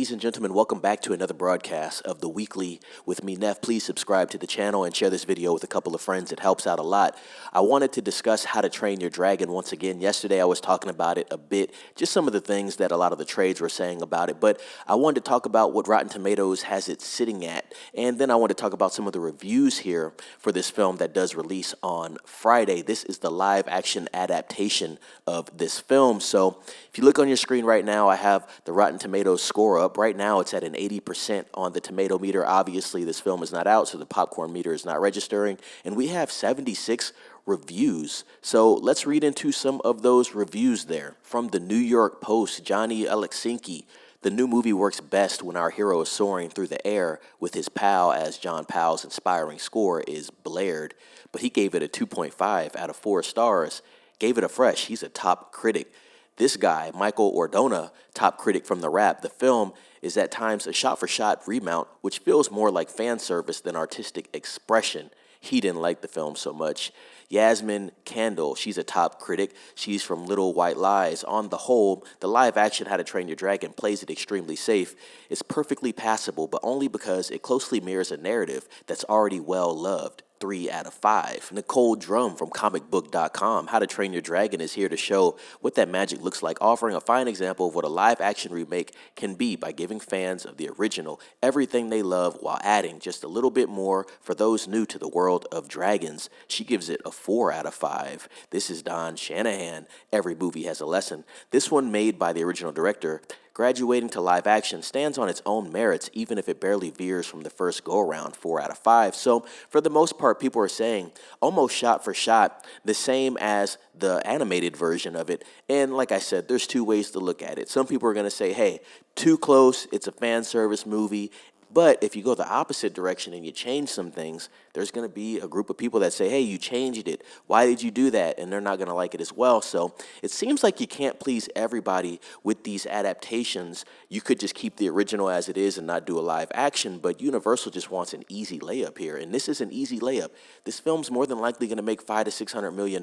Ladies and gentlemen, welcome back to another broadcast of the Weekly with me, Neff. Please subscribe to the channel and share this video with a couple of friends. It helps out a lot. I wanted to discuss How to Train Your Dragon once again. Yesterday I was talking about it a bit, just some of the things that a lot of the trades were saying about it, but I wanted to talk about what Rotten Tomatoes has it sitting at, and then I want to talk about some of the reviews here for this film that does release on Friday. This is the live action adaptation of this film. So if you look on your screen right now, I have the Rotten Tomatoes score up. Right now, it's at an 80% on the tomato meter. Obviously, this film is not out, so the popcorn meter is not registering. And we have 76 reviews. So let's read into some of those reviews there. From the New York Post, Johnny Alexinski. The new movie works best when our hero is soaring through the air with his pal, as John Powell's inspiring score is blared. But he gave it a 2.5 out of 4 stars. Gave it a fresh. He's a top critic. This guy, Michael Ordona, top critic from The Wrap, the film is at times a shot-for-shot remount, which feels more like fan service than artistic expression. He didn't like the film so much. Yasmin Candle, she's a top critic. She's from Little White Lies. On the whole, the live-action How to Train Your Dragon plays it extremely safe. It's perfectly passable, but only because it closely mirrors a narrative that's already well-loved. 3 out of 5. Nicole Drum from comicbook.com. How to Train Your Dragon is here to show what that magic looks like, offering a fine example of what a live-action remake can be by giving fans of the original everything they love while adding just a little bit more for those new to the world of dragons. She gives it a 4 out of 5. This is Don Shanahan. Every movie has a lesson. This one, made by the original director, graduating to live action, stands on its own merits, even if it barely veers from the first go-around. 4 out of 5. So for the most part, people are saying almost shot for shot the same as the animated version of it. And like I said, there's two ways to look at it. Some people are going to say, hey, too close, it's a fan service movie. But if you go the opposite direction and you change some things, there's going to be a group of people that say, hey, you changed it. Why did you do that? And they're not going to like it as well. So it seems like you can't please everybody with these adaptations. You could just keep the original as it is and not do a live action, but Universal just wants an easy layup here. And this is an easy layup. This film's more than likely going to make $500 to $600 million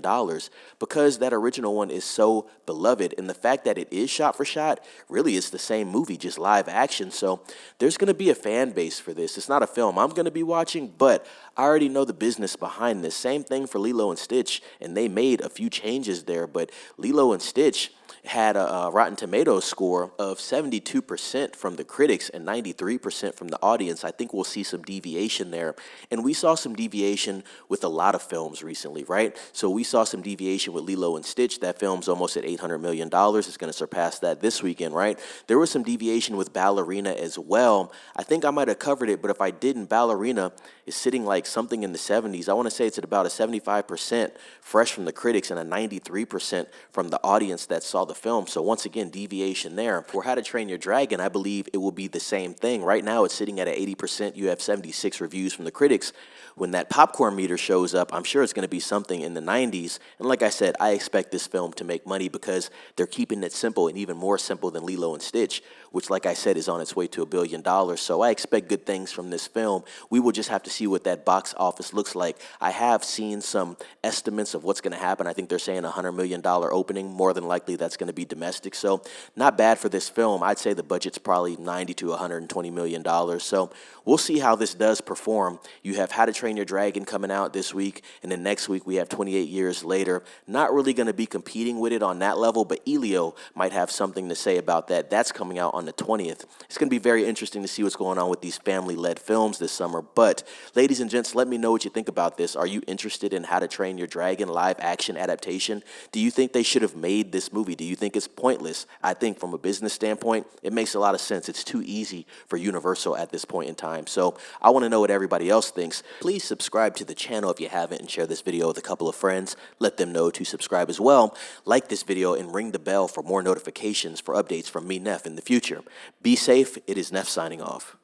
because that original one is so beloved. And the fact that it is shot for shot, really is the same movie, just live action. So there's going to be a fan base for this. It's not a film I'm going to be watching, but I already know the business behind this. Same thing for Lilo and Stitch, and they made a few changes there, but Lilo and Stitch had a Rotten Tomatoes score of 72% from the critics and 93% from the audience. I think we'll see some deviation there. And we saw some deviation with a lot of films recently, right? So we saw some deviation with Lilo and Stitch. That film's almost at $800 million. It's going to surpass that this weekend, right? There was some deviation with Ballerina as well. I think I might have covered it, but if I didn't, Ballerina is sitting like something in the 70s. I want to say it's at about a 75% fresh from the critics and a 93% from the audience that saw the film. So once again, deviation there. For How to Train Your Dragon, I believe it will be the same thing. Right now, it's sitting at an 80%. You have 76 reviews from the critics. When that popcorn meter shows up, I'm sure it's going to be something in the 90s. And like I said, I expect this film to make money because they're keeping it simple, and even more simple than Lilo and Stitch, which, like I said, is on its way to $1 billion. So I expect good things from this film. We will just have to see what that box office looks like. I have seen some estimates of what's going to happen. I think they're saying a $100 million opening. More than likely, that's going to be domestic. So not bad for this film. I'd say the budget's probably $90 to $120 million. So we'll see how this does perform. You have How to Train Your Dragon coming out this week, and then next week we have 28 Years Later. Not really going to be competing with it on that level, but Elio might have something to say about that. That's coming out on the 20th. It's going to be very interesting to see what's going on with these family-led films this summer. But ladies and gents, let me know what you think about this. Are you interested in How to Train Your Dragon live action adaptation? Do you think they should have made this movie? Do you think it's pointless? I think from a business standpoint, it makes a lot of sense. It's too easy for Universal at this point in time. So I want to know what everybody else thinks. Please subscribe to the channel if you haven't, and share this video with a couple of friends. Let them know to subscribe as well. Like this video and ring the bell for more notifications for updates from me, Neff, in the future. Be safe. It is Neff signing off.